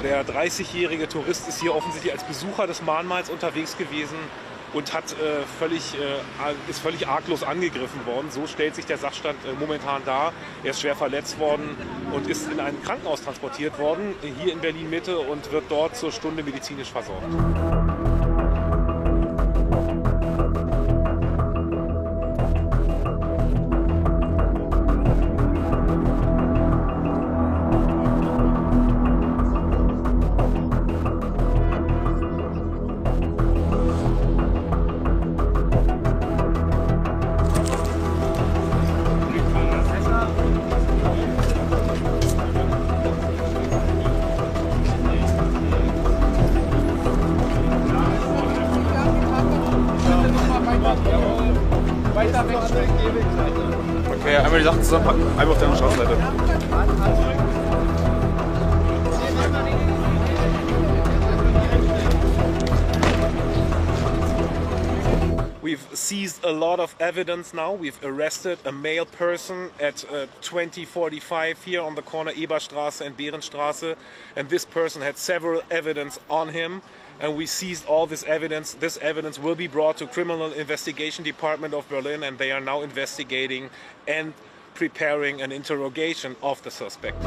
Der 30-jährige Tourist ist hier offensichtlich als Besucher des Mahnmals unterwegs gewesen und ist völlig arglos angegriffen worden. So stellt sich der Sachstand momentan dar. Er ist schwer verletzt worden und ist in ein Krankenhaus transportiert worden, hier in Berlin-Mitte, und wird dort zur Stunde medizinisch versorgt. Okay, einmal die Sachen zusammenpacken, einmal auf der anderen Straßenseite. We've seized a lot of evidence now. We've arrested a male person at 2045 here on the corner Eberstraße and Behrenstraße, and this person had several evidence on him, and we seized all this evidence. This evidence will be brought to Criminal Investigation Department of Berlin, and they are now investigating and preparing an interrogation of the suspect.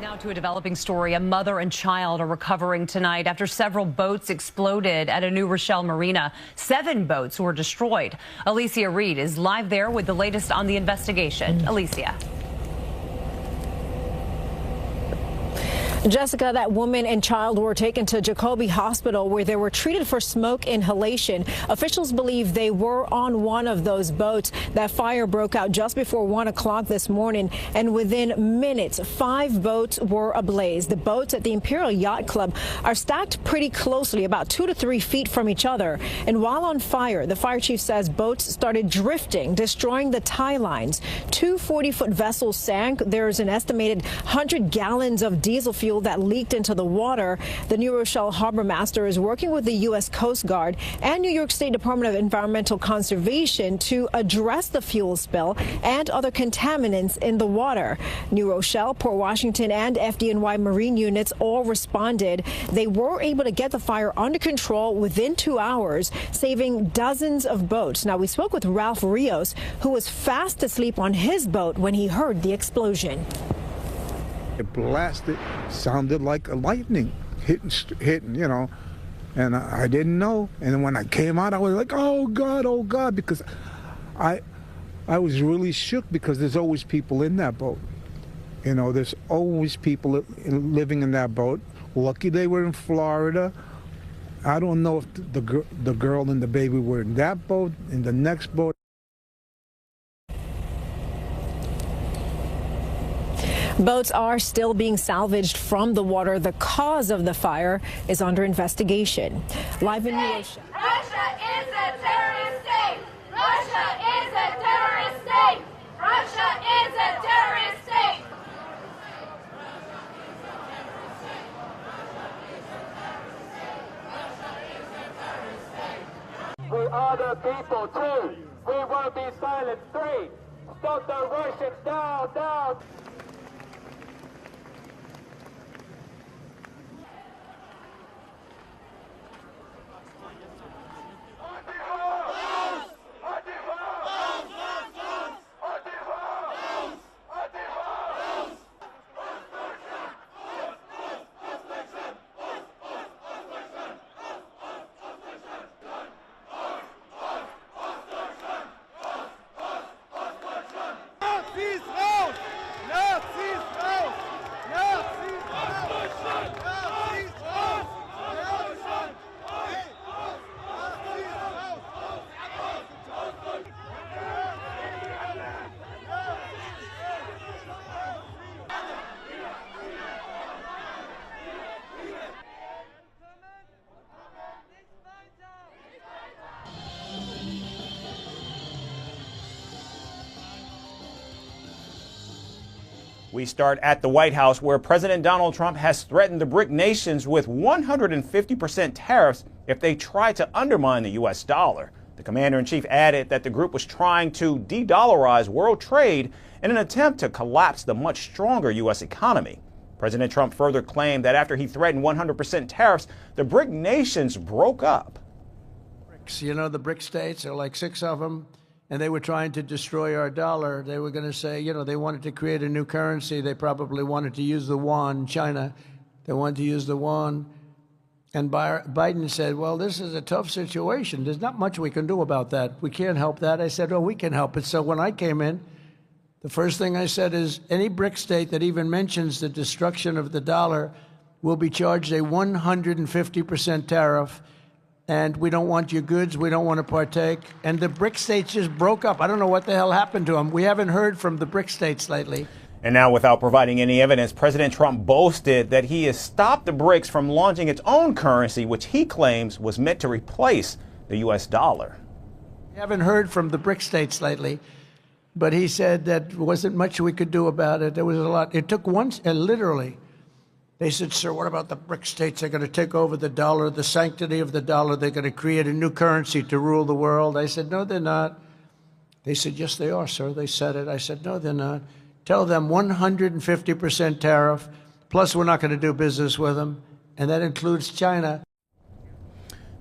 Now to a developing story. A mother and child are recovering tonight after several boats exploded at a New Rochelle marina. 7 boats were destroyed. Alicia Reed is live there with the latest on the investigation. Alicia. Jessica, that woman and child were taken to Jacobi Hospital where they were treated for smoke inhalation. Officials believe they were on one of those boats. That fire broke out just before 1 o'clock this morning, and within minutes, 5 boats were ablaze. The boats at the Imperial Yacht Club are stacked pretty closely, about 2 to 3 feet from each other. And while on fire, the fire chief says boats started drifting, destroying the tie lines. 2 40-foot vessels sank. There's an estimated 100 gallons of diesel fuel that leaked into the water. The New Rochelle Harbor Master is working with the U.S. Coast Guard and New York State Department of Environmental Conservation to address the fuel spill and other contaminants in the water. New Rochelle, Port Washington, and FDNY Marine units all responded. They were able to get the fire under control within 2 hours, saving dozens of boats. Now, we spoke with Ralph Rios, who was fast asleep on his boat when he heard the explosion. It blasted, sounded like a lightning hitting, you know, and I didn't know. And when I came out, I was like, oh God, because I was really shook because there's always people in that boat. You know, there's always people living in that boat. Lucky they were in Florida. I don't know if the girl and the baby were in that boat, in the next boat. Boats are still being salvaged from the water. The cause of the fire is under investigation. Live in New Rochelle. Russia is a terrorist state. Russia is a terrorist state. Russia is a terrorist state. We are the people too. We won't be silent. 3. Stop the Russians. Down. We start at the White House, where President Donald Trump has threatened the BRIC nations with 150% tariffs if they try to undermine the U.S. dollar. The commander-in-chief added that the group was trying to de-dollarize world trade in an attempt to collapse the much stronger U.S. economy. President Trump further claimed that after he threatened 100% tariffs, the BRIC nations broke up. You know, the BRIC states, there are like 6 of them, and they were trying to destroy our dollar. They were going to say, you know, they wanted to create a new currency. They probably wanted to use the yuan. China, they wanted to use the yuan. And Biden said, well, this is a tough situation. There's not much we can do about that. We can't help that. I said, oh, we can help it. So when I came in, the first thing I said is any BRIC state that even mentions the destruction of the dollar will be charged a 150% tariff. And we don't want your goods. We don't want to partake. And the BRIC states just broke up. I don't know what the hell happened to them. We haven't heard from the BRIC states lately. And now, without providing any evidence, President Trump boasted that he has stopped the BRICS from launching its own currency, which he claims was meant to replace the U.S. dollar. We haven't heard from the BRIC states lately. But he said that wasn't much we could do about it. There was a lot. It took once, literally. They said, sir, what about the BRIC states? They're going to take over the dollar, the sanctity of the dollar. They're going to create a new currency to rule the world. I said, no, they're not. They said, yes, they are, sir. They said it. I said, no, they're not. Tell them 150% tariff, plus we're not going to do business with them, and that includes China.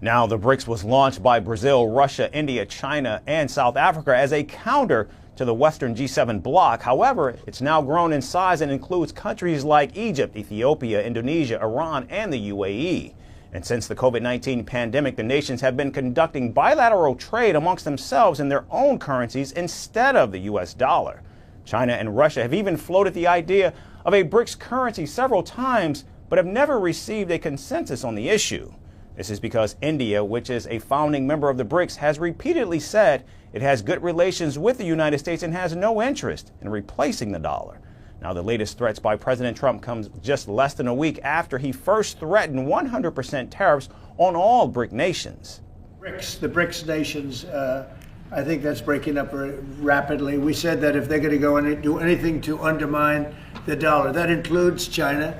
Now, the BRICS was launched by Brazil, Russia, India, China, and South Africa as a counter to the Western G7 bloc. However, it's now grown in size and includes countries like Egypt, Ethiopia, Indonesia, Iran, and the UAE. And since the COVID-19 pandemic, the nations have been conducting bilateral trade amongst themselves in their own currencies instead of the U.S. dollar. China and Russia have even floated the idea of a BRICS currency several times, but have never received a consensus on the issue. This is because India, which is a founding member of the BRICS, has repeatedly said it has good relations with the United States and has no interest in replacing the dollar. Now, the latest threats by President Trump comes just less than a week after he first threatened 100% tariffs on all BRIC nations. The BRICS nations, I think that's breaking up very rapidly. We said that if they're going to go and do anything to undermine the dollar, that includes China.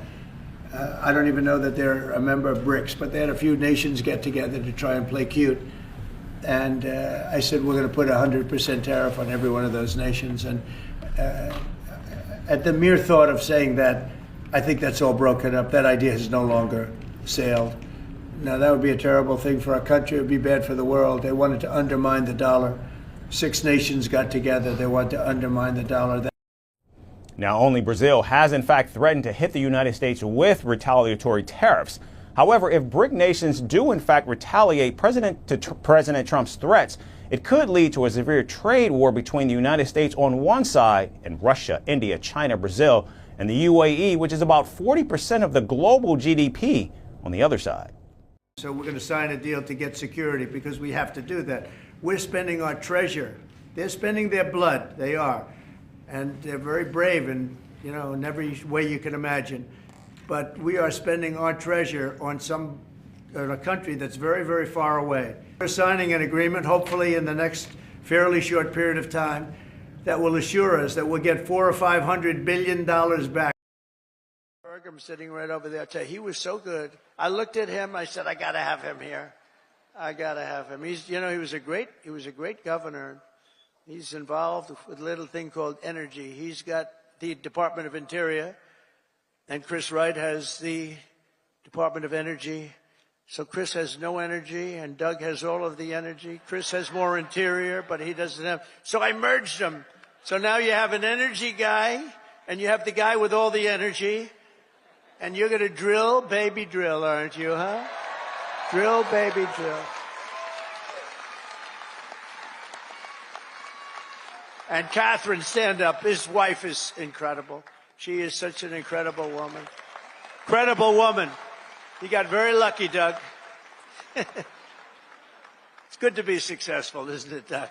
I don't even know that they're a member of BRICS, but they had a few nations get together to try and play cute. And I said, we're going to put 100% tariff on every one of those nations. And at the mere thought of saying that, I think that's all broken up. That idea has no longer sailed. Now, that would be a terrible thing for our country. It would be bad for the world. They wanted to undermine the dollar. 6 nations got together. They wanted to undermine the dollar. Now, only Brazil has in fact threatened to hit the United States with retaliatory tariffs. However, if BRIC nations do in fact retaliate President Trump's threats, it could lead to a severe trade war between the United States on one side and Russia, India, China, Brazil, and the UAE, which is about 40% of the global GDP, on the other side. So we're going to sign a deal to get security because we have to do that. We're spending our treasure. They're spending their blood. They are. And they're very brave in every way you can imagine. But we are spending our treasure on a country that's very, very far away. We're signing an agreement, hopefully in the next fairly short period of time, that will assure us that we'll get $400 or $500 billion back. I'm sitting right over there. I tell you, he was so good. I looked at him. I said, I got to have him here. I got to have him. He was a great governor. He's involved with a little thing called energy. He's got the Department of Interior, and Chris Wright has the Department of Energy. So Chris has no energy, and Doug has all of the energy. Chris has more interior, but he doesn't have. So I merged them. So now you have an energy guy, and you have the guy with all the energy, and you're going to drill, baby, drill, aren't you, huh? Drill, baby, drill. And Catherine, stand up. His wife is incredible. She is such an incredible woman. Incredible woman. You got very lucky, Doug. It's good to be successful, isn't it, Doug?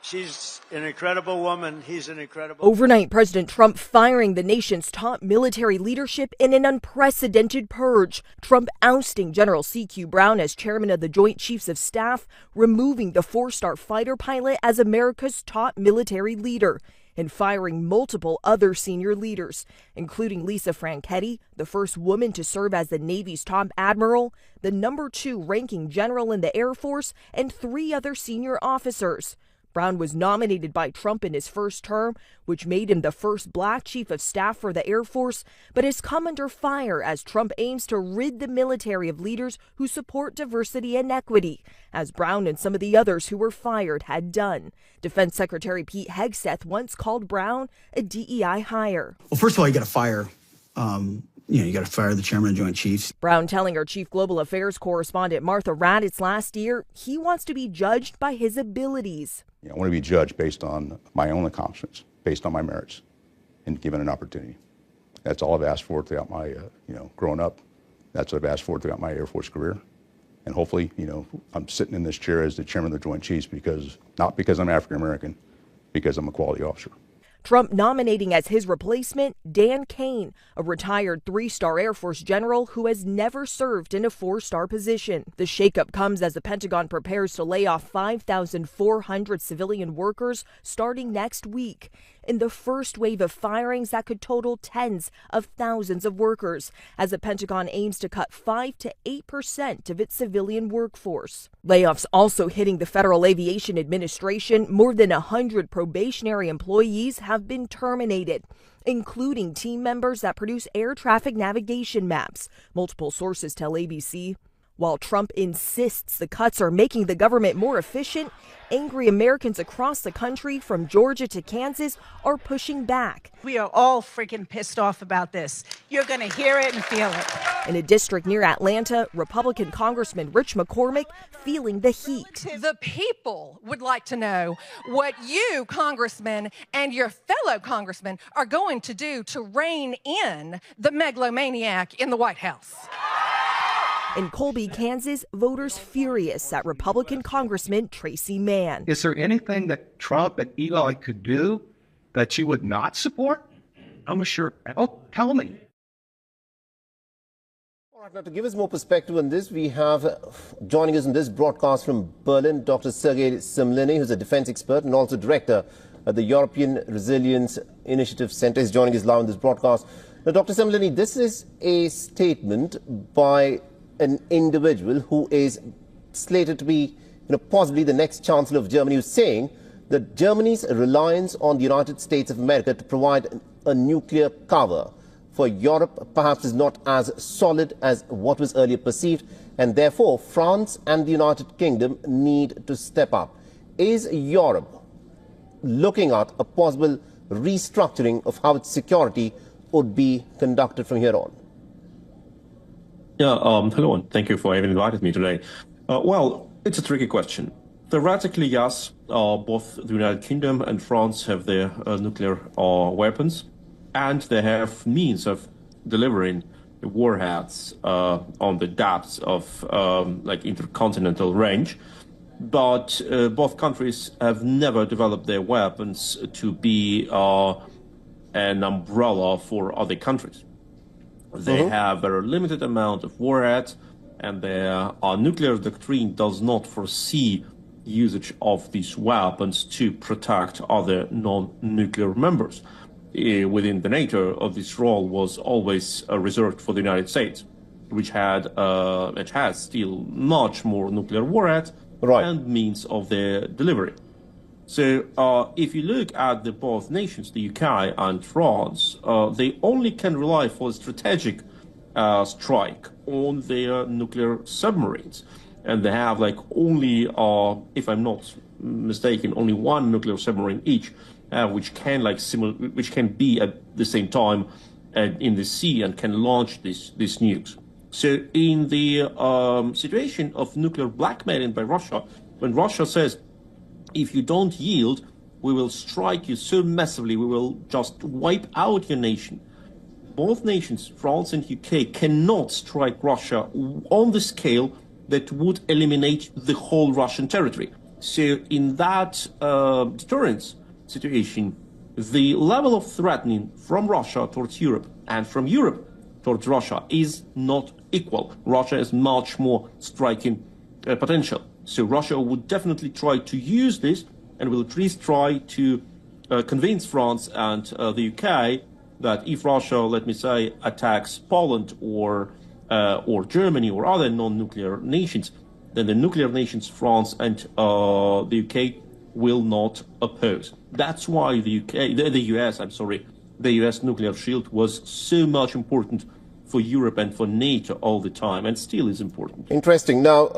She's an incredible woman. He's an incredible. Overnight, President Trump firing the nation's top military leadership in an unprecedented purge. Trump ousting General C.Q. Brown as chairman of the Joint Chiefs of Staff, removing the 4-star fighter pilot as America's top military leader, and firing multiple other senior leaders, including Lisa Franchetti, the first woman to serve as the Navy's top admiral, the number 2 ranking general in the Air Force, and 3 other senior officers. Brown was nominated by Trump in his first term, which made him the first black chief of staff for the Air Force, but has come under fire as Trump aims to rid the military of leaders who support diversity and equity, as Brown and some of the others who were fired had done. Defense Secretary Pete Hegseth once called Brown a DEI hire. Well, first of all, you got to fire you got to fire the chairman of Joint Chiefs. Brown telling our chief global affairs correspondent Martha Raddatz last year he wants to be judged by his abilities. I want to be judged based on my own accomplishments, based on my merits, and given an opportunity. That's all I've asked for throughout my, growing up. That's what I've asked for throughout my Air Force career. And hopefully, I'm sitting in this chair as the chairman of the Joint Chiefs not because I'm African American, because I'm a quality officer. Trump nominating as his replacement Dan Kane, a retired 3-star Air Force general who has never served in a 4-star position. The shakeup comes as the Pentagon prepares to lay off 5,400 civilian workers starting next week, in the first wave of firings that could total tens of thousands of workers, as the Pentagon aims to cut 5 to 8% of its civilian workforce. Layoffs also hitting the Federal Aviation Administration. More than 100 probationary employees have been terminated, including team members that produce air traffic navigation maps, multiple sources tell ABC. While Trump insists the cuts are making the government more efficient, angry Americans across the country, from Georgia to Kansas, are pushing back. We are all freaking pissed off about this. You're going to hear it and feel it. In a district near Atlanta, Republican Congressman Rich McCormick feeling the heat. The people would like to know what you, congressmen, and your fellow congressmen are going to do to rein in the megalomaniac in the White House. In Colby, Kansas, voters furious at Republican Congressman Tracy Mann. Is there anything that Trump and Eli could do that you would not support? I'm sure. Oh, tell me. All right, now to give us more perspective on this, we have joining us in this broadcast from Berlin, Dr. Sergei Semlini, who's a defense expert and also director at the European Resilience Initiative Center. He's joining us live in this broadcast. Now, Dr. Semlini, this is a statement by an individual who is slated to be, possibly the next Chancellor of Germany, who's saying that Germany's reliance on the United States of America to provide a nuclear cover for Europe perhaps is not as solid as what was earlier perceived, and therefore France and the United Kingdom need to step up. Is Europe looking at a possible restructuring of how its security would be conducted from here on? Yeah, hello, and thank you for having invited me today. Well, it's a tricky question. Theoretically, yes, both the United Kingdom and France have their nuclear weapons, and they have means of delivering warheads on the depths of intercontinental range. But both countries have never developed their weapons to be an umbrella for other countries. They have a very limited amount of warheads, and their nuclear doctrine does not foresee usage of these weapons to protect other non-nuclear members. Within the NATO, this role was always reserved for the United States, which has still much more nuclear warheads and means of their delivery. So if you look at the both nations, the UK and France, they only can rely for a strategic strike on their nuclear submarines. And they have only, if I'm not mistaken, only one nuclear submarine each, which can be at the same time in the sea and can launch these nukes. So in the situation of nuclear blackmailing by Russia, when Russia says, if you don't yield, we will strike you so massively, we will just wipe out your nation. Both nations, France and UK, cannot strike Russia on the scale that would eliminate the whole Russian territory. So in that deterrence situation, the level of threatening from Russia towards Europe and from Europe towards Russia is not equal. Russia has much more striking potential. So Russia would definitely try to use this and will at least try to convince France and the UK that if Russia, let me say, attacks Poland or Germany or other non-nuclear nations, then the nuclear nations France and the UK will not oppose. That's why the US nuclear shield was so much important for Europe and for NATO all the time, and still is important. Interesting. Now,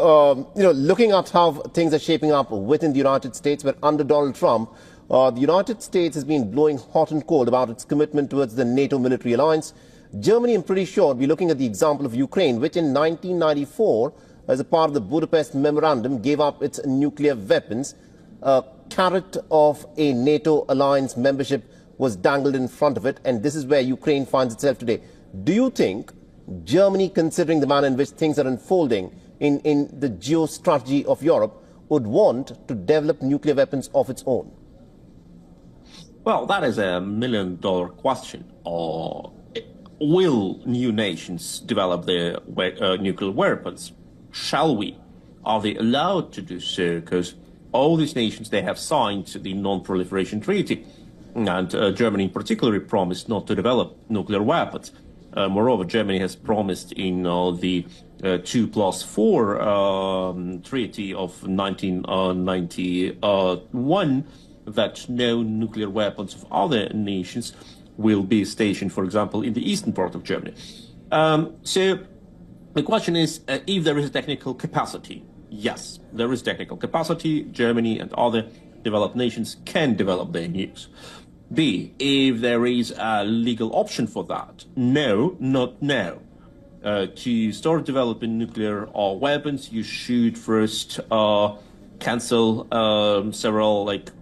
looking at how things are shaping up within the United States, where under Donald Trump, the United States has been blowing hot and cold about its commitment towards the NATO military alliance. Germany, I'm pretty sure, will be looking at the example of Ukraine, which in 1994, as a part of the Budapest Memorandum, gave up its nuclear weapons. A carrot of a NATO alliance membership was dangled in front of it, and this is where Ukraine finds itself today. Do you think Germany, considering the manner in which things are unfolding in the geostrategy of Europe, would want to develop nuclear weapons of its own? Well, that is a million-dollar question. Will new nations develop their nuclear weapons? Shall we? Are they allowed to do so? Because all these nations, they have signed the Non-Proliferation Treaty, and Germany in particular promised not to develop nuclear weapons. Moreover, Germany has promised in the 2+4 Treaty of 1991 that no nuclear weapons of other nations will be stationed, for example, in the eastern part of Germany. So the question is if there is a technical capacity. Yes, there is technical capacity. Germany and other developed nations can develop their nukes. B, if there is a legal option for that. No, not now. To start developing nuclear weapons, you should first cancel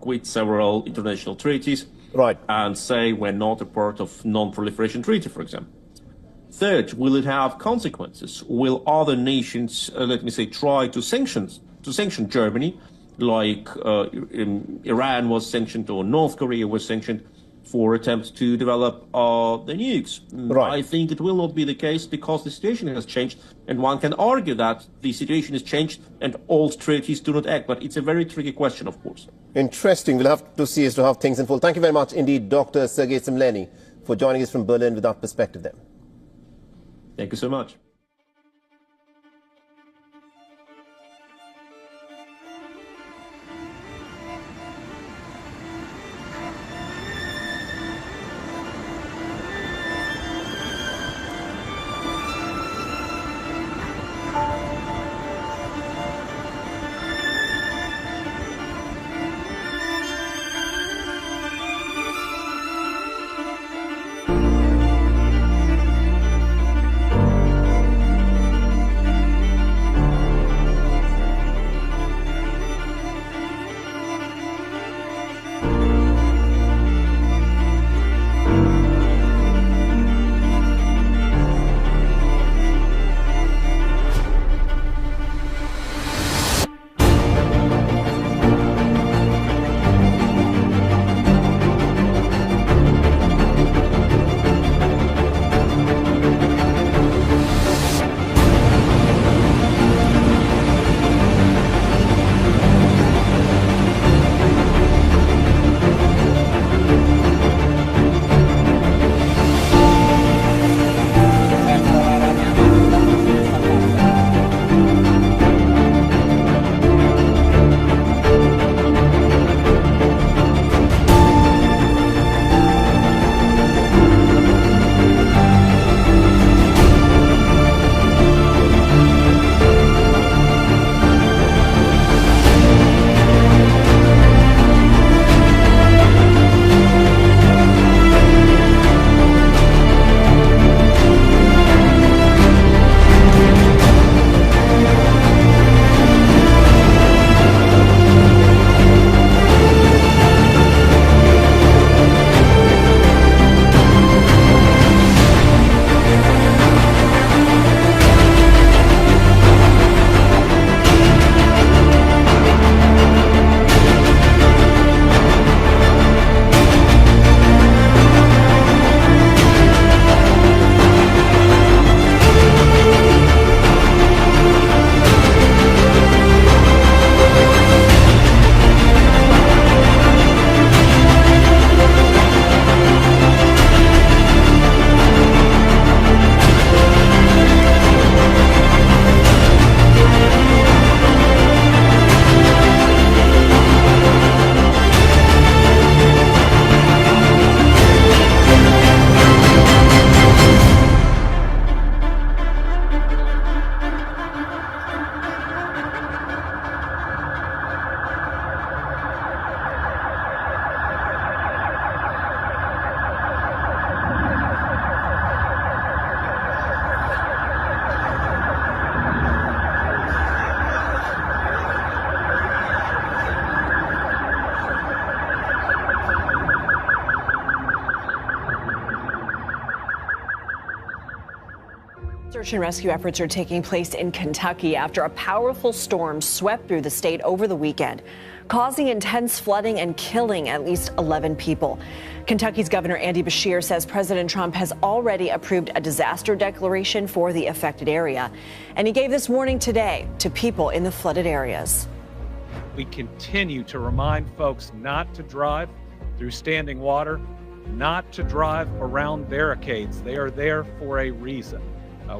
quit several international treaties. Right. And say we're not a part of Non-Proliferation Treaty, for example. Third, will it have consequences? Will other nations, try to sanction Germany, like Iran was sanctioned or North Korea was sanctioned for attempts to develop the nukes? Right. I think it will not be the case because the situation has changed, and one can argue that the situation has changed and old treaties do not act. But it's a very tricky question, of course. Interesting. We'll have to see as to how things unfold. Thank you very much indeed, Dr. Sergei Semleny, for joining us from Berlin with that perspective there. Thank you so much. Search and rescue efforts are taking place in Kentucky after a powerful storm swept through the state over the weekend, causing intense flooding and killing at least 11 people. Kentucky's Governor Andy Beshear says President Trump has already approved a disaster declaration for the affected area, and he gave this warning today to people in the flooded areas. We continue to remind folks not to drive through standing water, not to drive around barricades. They are there for a reason.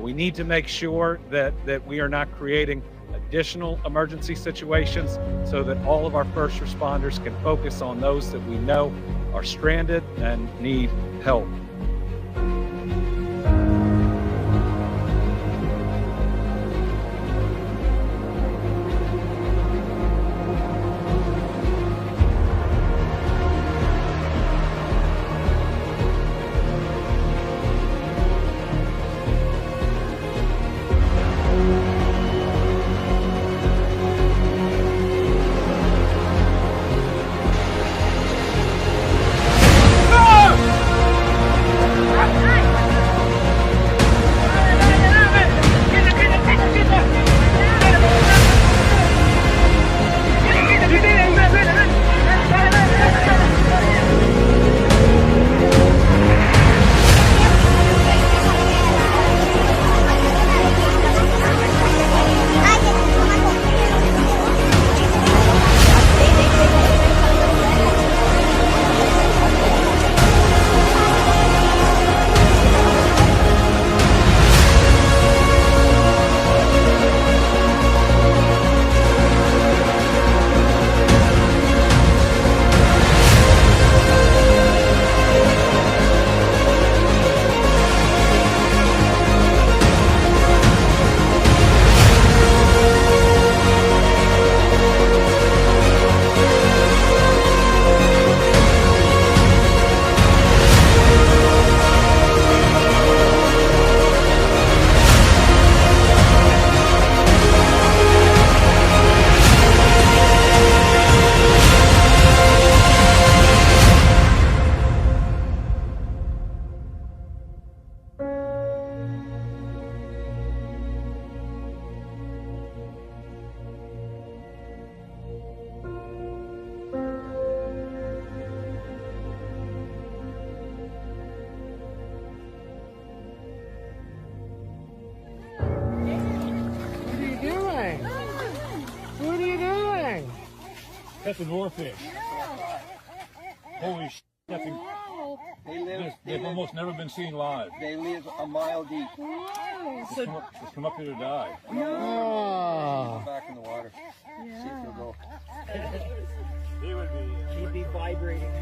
We need to make sure that we are not creating additional emergency situations so that all of our first responders can focus on those that we know are stranded and need help. That's a dwarffish. Holy shit, that's they've almost never been seen live. They live a mile deep. Just come up here to die. No. Go back in the water. See if they'll go. He'd be vibrating.